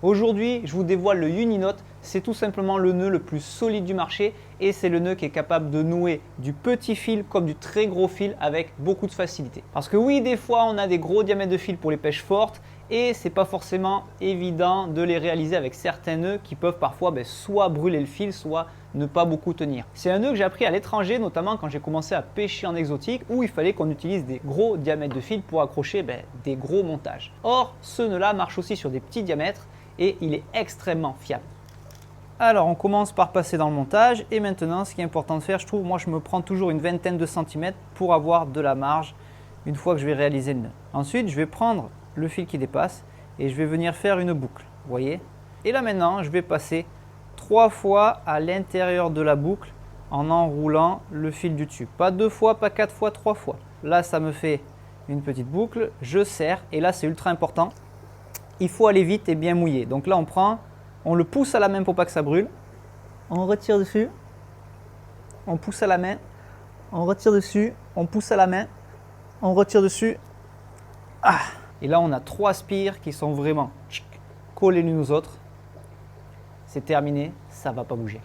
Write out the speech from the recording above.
Aujourd'hui, je vous dévoile le Uniknot. C'est tout simplement le nœud le plus solide du marché et c'est le nœud qui est capable de nouer du petit fil comme du très gros fil avec beaucoup de facilité. Parce que oui, des fois, on a des gros diamètres de fil pour les pêches fortes et c'est pas forcément évident de les réaliser avec certains nœuds qui peuvent parfois soit brûler le fil, soit ne pas beaucoup tenir. C'est un nœud que j'ai appris à l'étranger, notamment quand j'ai commencé à pêcher en exotique où il fallait qu'on utilise des gros diamètres de fil pour accrocher des gros montages. Or, ce nœud-là marche aussi sur des petits diamètres et il est extrêmement fiable. Alors on commence par passer dans le montage et maintenant ce qui est important de faire, je trouve, moi je me prends toujours une vingtaine de centimètres pour avoir de la marge une fois que je vais réaliser le nœud. Ensuite je vais prendre le fil qui dépasse et je vais venir faire une boucle, vous voyez. Et là maintenant je vais passer 3 fois à l'intérieur de la boucle en enroulant le fil du dessus. Pas 2 fois, pas 4 fois, 3 fois. Là ça me fait une petite boucle, je serre et là c'est ultra important. Il faut aller vite et bien mouiller. Donc là on le pousse à la main pour pas que ça brûle. On retire dessus. On pousse à la main. On retire dessus. On pousse à la main. On retire dessus. Ah. Et là on a 3 spires qui sont vraiment collés l'une aux autres. C'est terminé, ça ne va pas bouger.